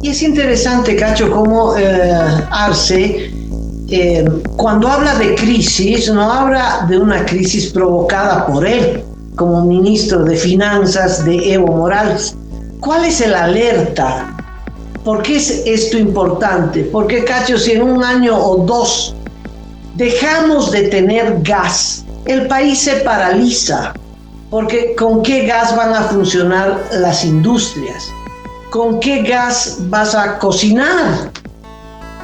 Y es interesante, Cacho, cómo Arce, cuando habla de crisis, no habla de una crisis provocada por él, como ministro de Finanzas de Evo Morales. ¿Cuál es el alerta? ¿Por qué es esto importante? Porque, Cacho, si en un año o dos dejamos de tener gas, el país se paraliza, porque ¿con qué gas van a funcionar las industrias? ¿Con qué gas vas a cocinar?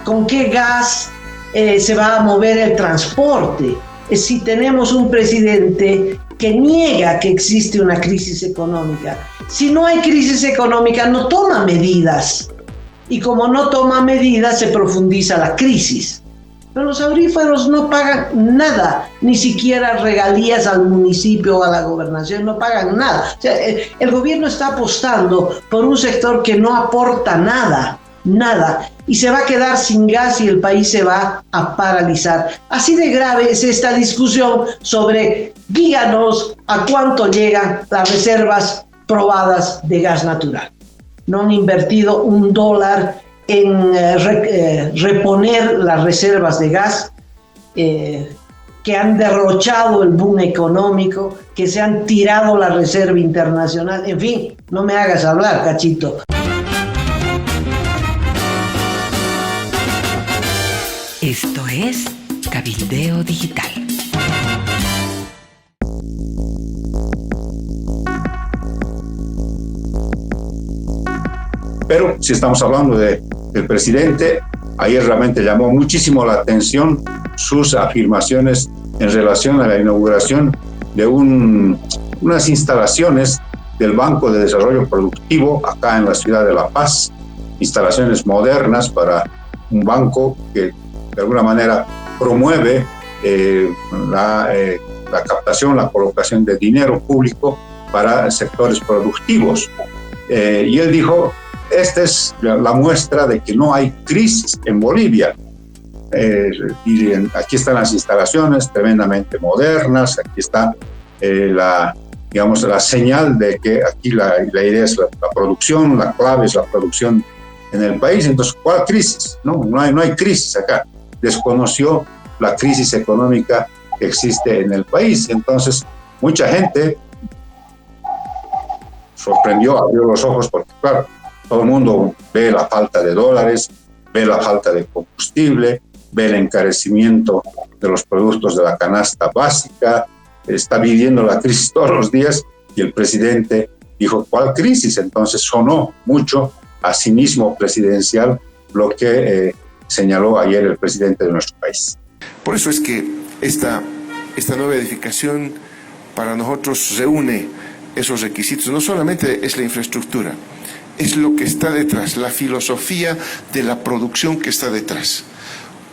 ¿Con qué gas se va a mover el transporte? Si tenemos un presidente que niega que existe una crisis económica. Si no hay crisis económica, no toma medidas. Y como no toma medidas, se profundiza la crisis. Pero los auríferos no pagan nada, ni siquiera regalías al municipio o a la gobernación, no pagan nada. O sea, el gobierno está apostando por un sector que no aporta nada, y se va a quedar sin gas y el país se va a paralizar. Así de grave es esta discusión sobre, díganos a cuánto llegan las reservas probadas de gas natural. No han invertido $1 en reponer las reservas de gas, que han derrochado el boom económico, que se han tirado la reserva internacional. En fin, no me hagas hablar, Cachito. Esto es Cabildeo Digital. Pero si estamos hablando del presidente, ayer realmente llamó muchísimo la atención sus afirmaciones en relación a la inauguración de unas instalaciones del Banco de Desarrollo Productivo acá en la ciudad de La Paz, instalaciones modernas para un banco que de alguna manera promueve la captación, la colocación de dinero público para sectores productivos. Y él dijo, esta es la muestra de que no hay crisis en Bolivia. Y aquí están las instalaciones tremendamente modernas, aquí está la señal de que aquí la idea es la producción, la clave es la producción en el país. Entonces, ¿cuál crisis? No hay crisis acá. Desconoció la crisis económica que existe en el país. Entonces, mucha gente sorprendió, abrió los ojos, porque claro, todo el mundo ve la falta de dólares, ve la falta de combustible, ve el encarecimiento de los productos de la canasta básica, está viviendo la crisis todos los días, y el presidente dijo, ¿cuál crisis? Entonces sonó mucho a cinismo presidencial lo que señaló ayer el presidente de nuestro país. Por eso es que esta nueva edificación para nosotros reúne esos requisitos. No solamente es la infraestructura, es lo que está detrás, la filosofía de la producción que está detrás.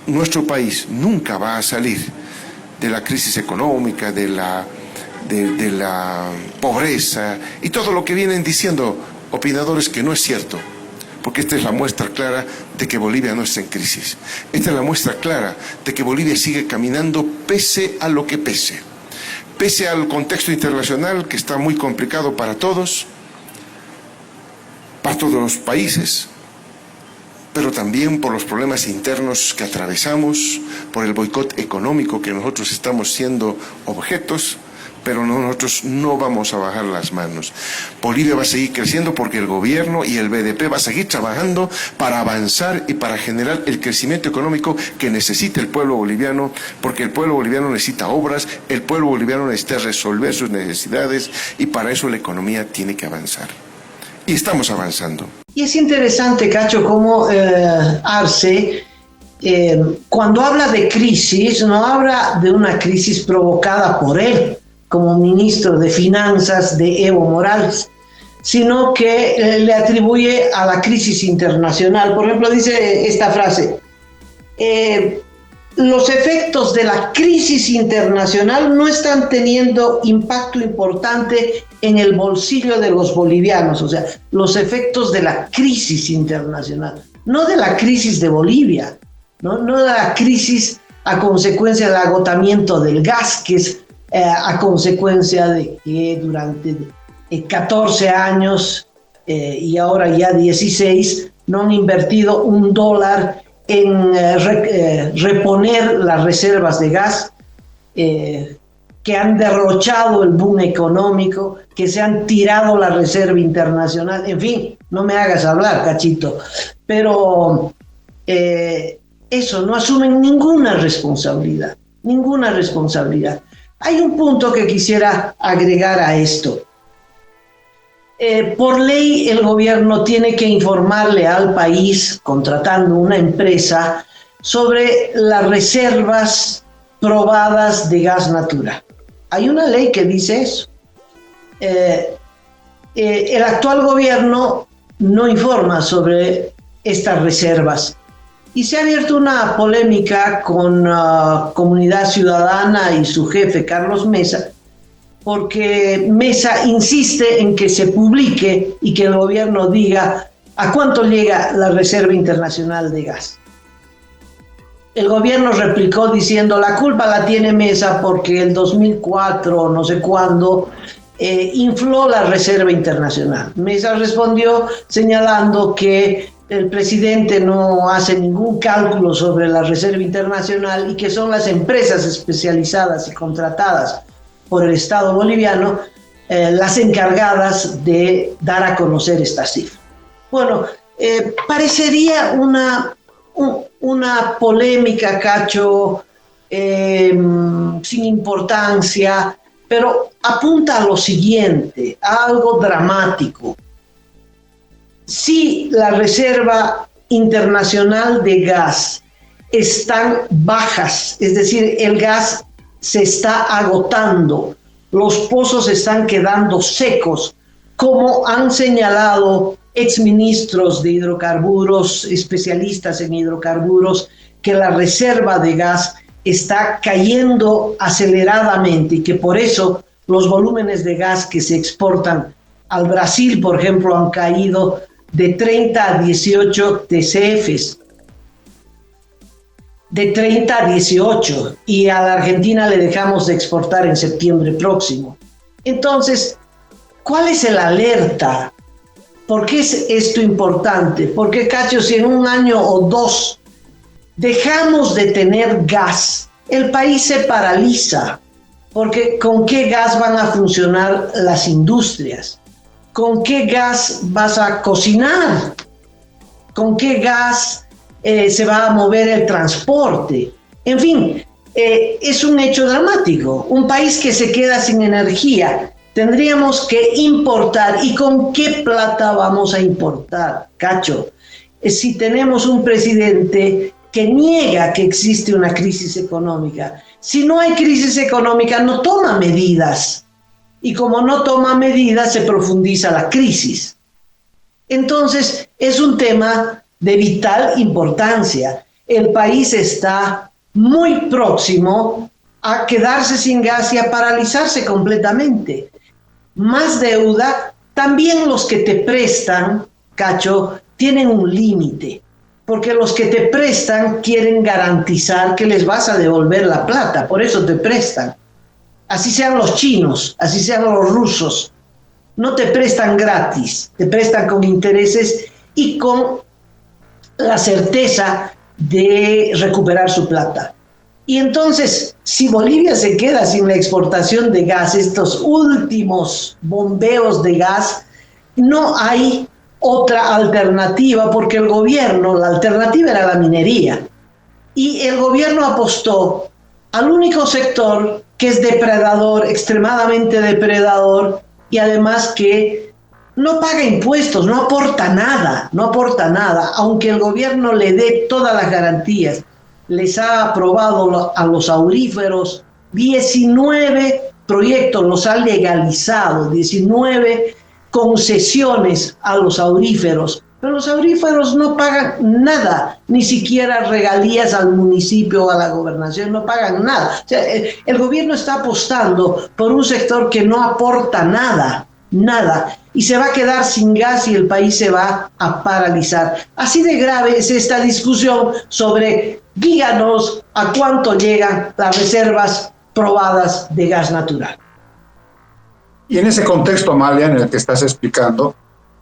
Nuestro país nunca va a salir de la crisis económica, de la pobreza y todo lo que vienen diciendo opinadores, que no es cierto. Porque esta es la muestra clara de que Bolivia no está en crisis. Esta es la muestra clara de que Bolivia sigue caminando pese a lo que pese. Pese al contexto internacional que está muy complicado para todos los países, pero también por los problemas internos que atravesamos, por el boicot económico que nosotros estamos siendo objetos, pero nosotros no vamos a bajar las manos. Bolivia va a seguir creciendo porque el gobierno y el BDP va a seguir trabajando para avanzar y para generar el crecimiento económico que necesita el pueblo boliviano, porque el pueblo boliviano necesita obras, el pueblo boliviano necesita resolver sus necesidades, y para eso la economía tiene que avanzar. Y estamos avanzando. Y es interesante, Cacho, cómo Arce, cuando habla de crisis, no habla de una crisis provocada por él, como ministro de Finanzas de Evo Morales, sino que le atribuye a la crisis internacional. Por ejemplo, dice esta frase, los efectos de la crisis internacional no están teniendo impacto importante en el bolsillo de los bolivianos, o sea, los efectos de la crisis internacional, no de la crisis de Bolivia, no de la crisis a consecuencia del agotamiento del gas, que es a consecuencia de que durante 14 años y ahora ya 16 no han invertido $1 en reponer las reservas de gas, que han derrochado el boom económico, que se han tirado la reserva internacional, en fin, no me hagas hablar, Cachito, pero eso, no asumen ninguna responsabilidad. Hay un punto que quisiera agregar a esto. Por ley, el gobierno tiene que informarle al país, contratando una empresa, sobre las reservas probadas de gas natural. Hay una ley que dice eso. El actual gobierno no informa sobre estas reservas. Y se ha abierto una polémica con Comunidad Ciudadana y su jefe, Carlos Mesa, porque Mesa insiste en que se publique y que el gobierno diga a cuánto llega la Reserva Internacional de Gas. El gobierno replicó diciendo la culpa la tiene Mesa porque el 2004, no sé cuándo, infló la Reserva Internacional. Mesa respondió señalando que el presidente no hace ningún cálculo sobre la Reserva Internacional y que son las empresas especializadas y contratadas por el Estado boliviano las encargadas de dar a conocer esta cifra. Bueno, parecería una polémica, Cacho, sin importancia, pero apunta a lo siguiente, a algo dramático. Si la Reserva Internacional de Gas están bajas, es decir, el gas se está agotando, los pozos están quedando secos, como han señalado exministros de hidrocarburos, especialistas en hidrocarburos, que la reserva de gas está cayendo aceleradamente y que por eso los volúmenes de gas que se exportan al Brasil, por ejemplo, han caído de 30 a 18 TCFs. De 30 a 18, y a la Argentina le dejamos de exportar en septiembre próximo. Entonces, ¿cuál es el alerta? ¿Por qué es esto importante? Porque, Cacho, si en un año o dos dejamos de tener gas, el país se paraliza, porque ¿con qué gas van a funcionar las industrias? ¿Con qué gas vas a cocinar? ¿Con qué gas se va a mover el transporte? En fin, es un hecho dramático. Un país que se queda sin energía, tendríamos que importar. ¿Y con qué plata vamos a importar, Cacho? Si tenemos un presidente que niega que existe una crisis económica. Si no hay crisis económica, no toma medidas. Y como no toma medidas, se profundiza la crisis. Entonces, es un tema de vital importancia. El país está muy próximo a quedarse sin gas y a paralizarse completamente. Más deuda, también los que te prestan, Cacho, tienen un límite, porque los que te prestan quieren garantizar que les vas a devolver la plata, por eso te prestan. Así sean los chinos, así sean los rusos, no te prestan gratis, te prestan con intereses y con la certeza de recuperar su plata. Y entonces, si Bolivia se queda sin la exportación de gas, estos últimos bombeos de gas, no hay otra alternativa, porque el gobierno, la alternativa era la minería, y el gobierno apostó al único sector que es depredador, extremadamente depredador, y además que no paga impuestos, no aporta nada, aunque el gobierno le dé todas las garantías. Les ha aprobado a los auríferos 19 proyectos, los ha legalizado, 19 concesiones a los auríferos, pero los auríferos no pagan nada, ni siquiera regalías al municipio o a la gobernación, no pagan nada. O sea, el gobierno está apostando por un sector que no aporta nada, y se va a quedar sin gas y el país se va a paralizar. Así de grave es esta discusión sobre, díganos a cuánto llegan las reservas probadas de gas natural. Y en ese contexto, Amalia, en el que estás explicando,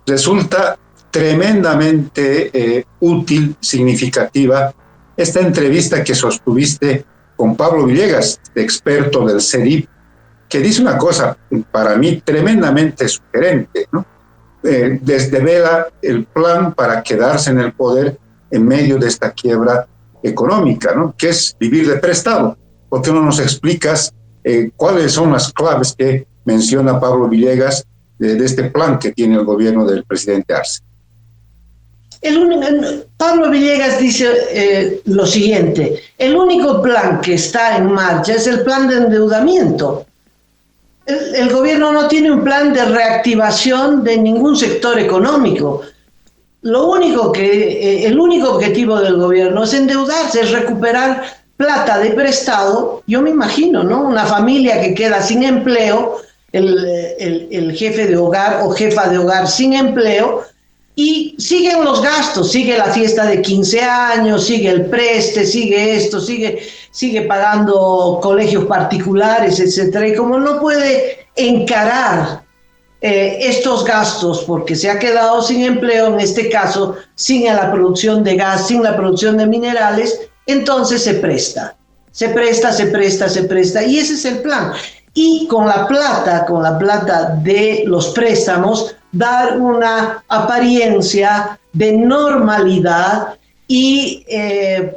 resulta tremendamente útil, significativa, esta entrevista que sostuviste con Pablo Villegas, experto del CEDIP, que dice una cosa para mí tremendamente sugerente, ¿no? Desvela el plan para quedarse en el poder en medio de esta quiebra económica, ¿no? Que es vivir de prestado. ¿Por qué no nos explicas cuáles son las claves que menciona Pablo Villegas de este plan que tiene el gobierno del presidente Arce? Pablo Villegas dice lo siguiente: el único plan que está en marcha es el plan de endeudamiento. El gobierno no tiene un plan de reactivación de ningún sector económico. El único objetivo del gobierno es endeudarse, es recuperar plata de prestado. Yo me imagino, ¿no? Una familia que queda sin empleo, el jefe de hogar o jefa de hogar sin empleo, y siguen los gastos, sigue la fiesta de 15 años, sigue el preste, sigue esto, sigue pagando colegios particulares, etcétera. Y como no puede encarar estos gastos porque se ha quedado sin empleo, en este caso sin la producción de gas, sin la producción de minerales, entonces se presta, y ese es el plan. Y con la plata de los préstamos, dar una apariencia de normalidad y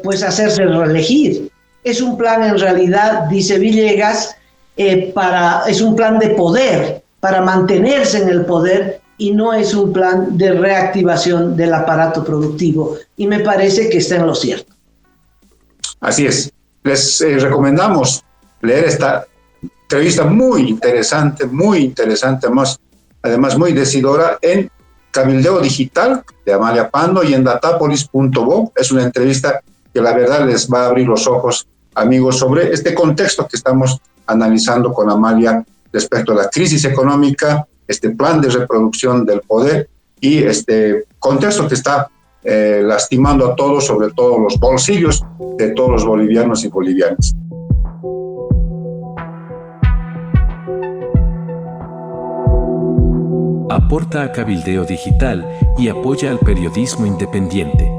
pues hacerse reelegir. Es un plan, en realidad, dice Villegas, es un plan de poder, para mantenerse en el poder, y no es un plan de reactivación del aparato productivo. Y me parece que está en lo cierto. Así es. Les recomendamos leer esta entrevista muy interesante, además muy decidora, en Cabildeo Digital de Amalia Pando y en datapolis.bo. Es una entrevista que la verdad les va a abrir los ojos, amigos, sobre este contexto que estamos analizando con Amalia respecto a la crisis económica, este plan de reproducción del poder y este contexto que está lastimando a todos, sobre todo los bolsillos de todos los bolivianos y bolivianas. Aporta a Cabildeo Digital y apoya al periodismo independiente.